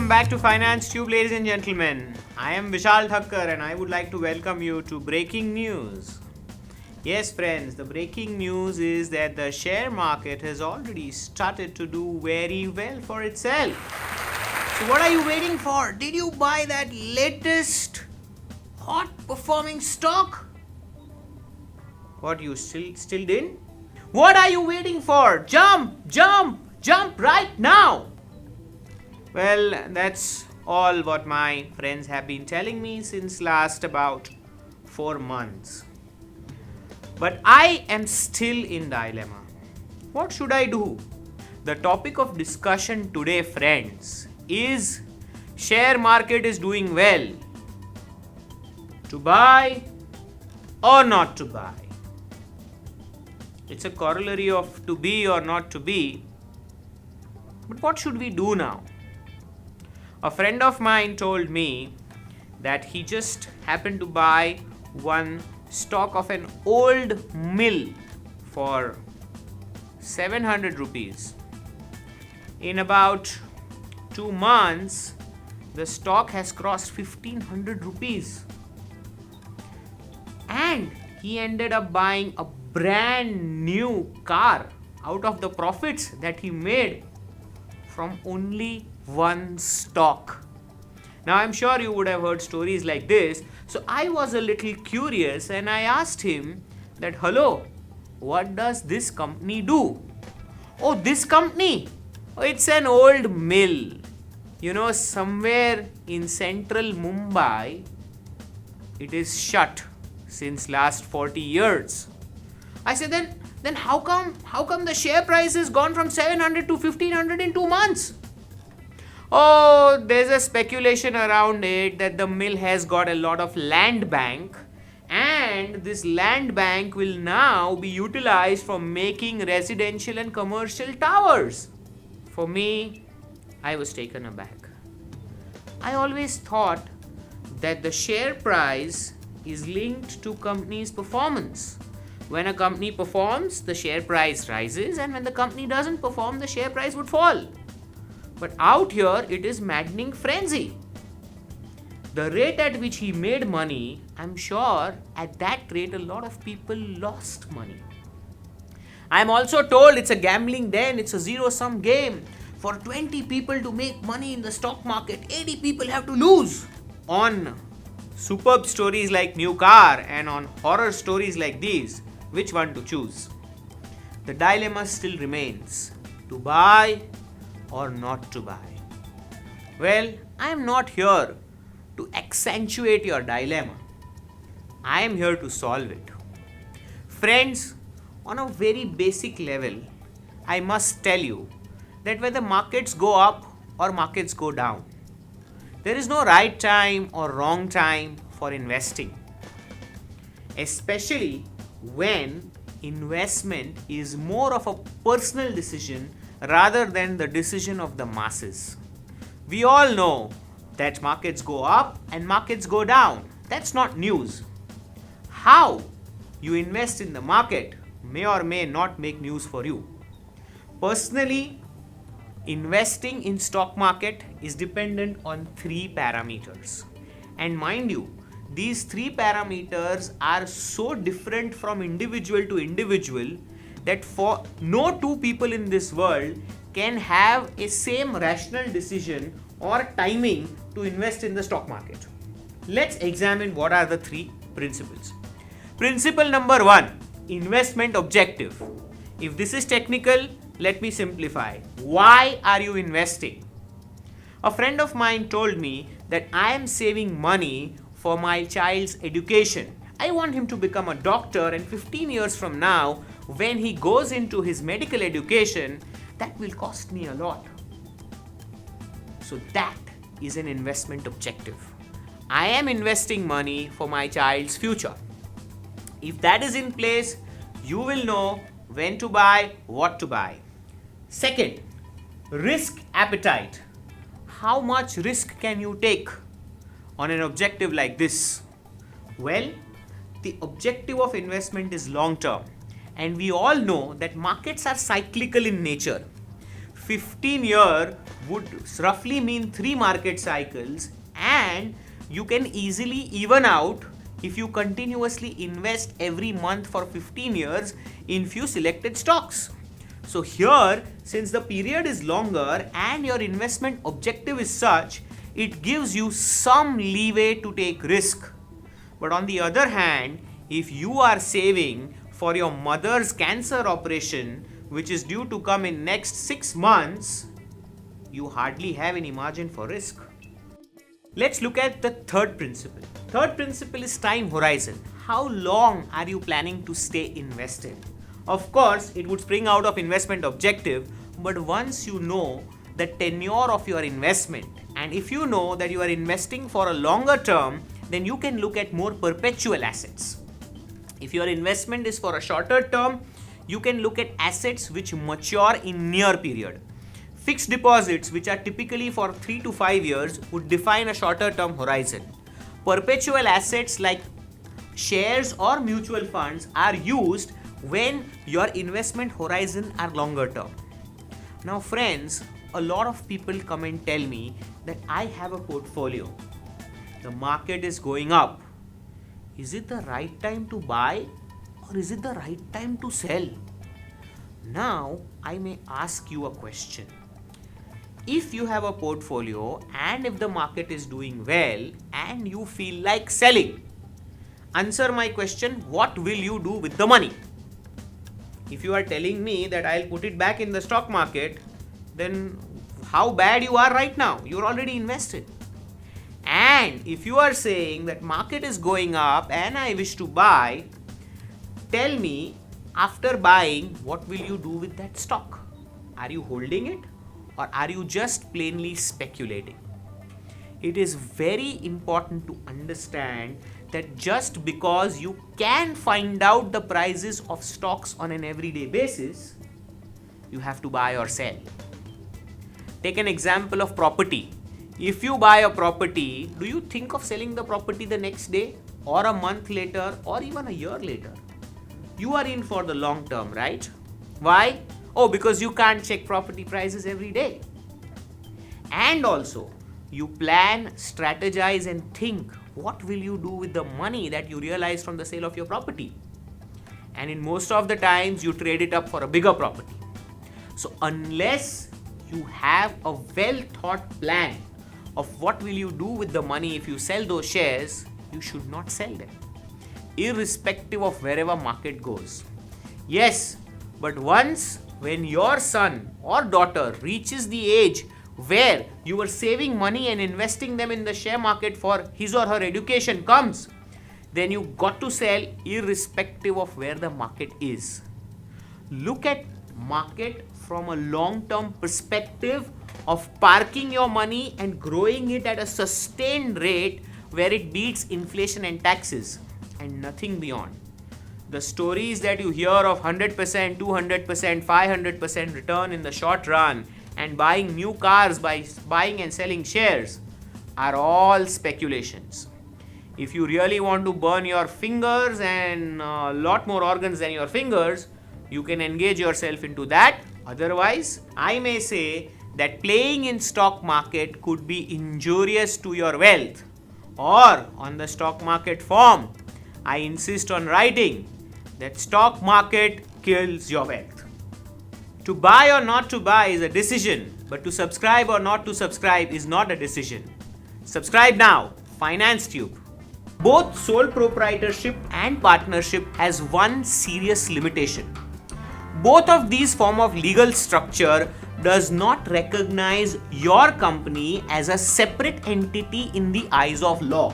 back to Finance Tube, ladies and gentlemen. I am Vishal Thakkar and I would like to welcome you to breaking news. Yes, friends, the breaking news is that the share market has already started to do very well for itself. So what are you waiting for? Did you buy that latest hot performing stock? What, you still didn't? What are you waiting for? Jump right now! Well, that's all what my friends have been telling me since last about 4 months. But I am still in dilemma. What should I do? The topic of discussion today, friends, is share market is doing well. To buy or not to buy? It's a corollary of to be or not to be. But what should we do now? A friend of mine told me that he just happened to buy one stock of an old mill for 700 rupees. In about 2 months, the stock has crossed 1500 rupees. And he ended up buying a brand new car out of the profits that he made from only one stock. Now I'm sure you would have heard stories like this, so I was a little curious and I asked him that, hello, what does this company do? Oh, this company? Oh, it's an old mill. You know, somewhere in central Mumbai, it is shut since last 40 years. I said, then how come the share price has gone from 700 to 1500 in 2 months? Oh, there's a speculation around it that the mill has got a lot of land bank and this land bank will now be utilized for making residential and commercial towers. For me, I was taken aback. I always thought that the share price is linked to company's performance. When a company performs, the share price rises, and when the company doesn't perform, the share price would fall. But out here, it is maddening frenzy. The rate at which he made money, I'm sure at that rate a lot of people lost money. I'm also told it's a gambling den, it's a zero-sum game. For 20 people to make money in the stock market, 80 people have to lose. On superb stories like new car and on horror stories like these, which one to choose? The dilemma still remains, to buy or not to buy. Well, I am not here to accentuate your dilemma. I am here to solve it. Friends, on a very basic level, I must tell you that whether markets go up or markets go down, there is no right time or wrong time for investing. Especially when investment is more of a personal decision rather than the decision of the masses. We all know that markets go up and markets go down. That's not news. How you invest in the market may or may not make news for you. Personally, investing in stock market is dependent on 3 parameters. And mind you, these 3 parameters are so different from individual to individual that for no 2 people in this world can have a same rational decision or timing to invest in the stock market. Let's examine what are the 3 principles. Principle number 1, investment objective. If this is technical, let me simplify. Why are you investing? A friend of mine told me that I am saving money for my child's education. I want him to become a doctor, and 15 years from now, when he goes into his medical education, that will cost me a lot. So that is an investment objective. I am investing money for my child's future. If that is in place, you will know when to buy, what to buy. Second, risk appetite. How much risk can you take on an objective like this? Well, the objective of investment is long term, and we all know that markets are cyclical in nature. 15 year would roughly mean 3 market cycles, and you can easily even out if you continuously invest every month for 15 years in few selected stocks. So here, since the period is longer and your investment objective is such, it gives you some leeway to take risk. But on the other hand, if you are saving for your mother's cancer operation, which is due to come in next 6 months, you hardly have any margin for risk. Let's look at the third principle. Third principle is time horizon. How long are you planning to stay invested? Of course, it would spring out of investment objective, but once you know the tenure of your investment, and if you know that you are investing for a longer term, then you can look at more perpetual assets. If your investment is for a shorter term, you can look at assets which mature in near period. Fixed deposits, which are typically for 3 to 5 years, would define a shorter term horizon. Perpetual assets like shares or mutual funds are used when your investment horizon are longer term. Now friends, a lot of people come and tell me that I have a portfolio. The market is going up. Is it the right time to buy or is it the right time to sell? Now I may ask you a question. If you have a portfolio and if the market is doing well and you feel like selling, answer my question, what will you do with the money? If you are telling me that I'll put it back in the stock market, then how bad you are right now? You're already invested. And if you are saying that market is going up and I wish to buy, tell me, after buying, what will you do with that stock? Are you holding it or are you just plainly speculating? It is very important to understand that just because you can find out the prices of stocks on an everyday basis, you have to buy or sell. Take an example of property. If you buy a property, do you think of selling the property the next day or a month later or even a year later? You are in for the long term, right? Why? Oh, because you can't check property prices every day. And also, you plan, strategize and think, what will you do with the money that you realize from the sale of your property? And in most of the times, you trade it up for a bigger property. So unless you have a well thought plan of what will you do with the money if you sell those shares, you should not sell them, irrespective of wherever market goes. Yes, but once when your son or daughter reaches the age where you are saving money and investing them in the share market for his or her education comes, then you got to sell irrespective of where the market is. Look at market from a long-term perspective of parking your money and growing it at a sustained rate where it beats inflation and taxes and nothing beyond. The stories that you hear of 100%, 200%, 500% return in the short run and buying new cars by buying and selling shares are all speculations. If you really want to burn your fingers and a lot more organs than your fingers, you can engage yourself into that. Otherwise, I may say that playing in stock market could be injurious to your wealth. Or on the stock market form, I insist on writing that stock market kills your wealth. To buy or not to buy is a decision, but to subscribe or not to subscribe is not a decision. Subscribe now, Finance Tube. Both sole proprietorship and partnership has one serious limitation. Both of these form of legal structure does not recognize your company as a separate entity in the eyes of law.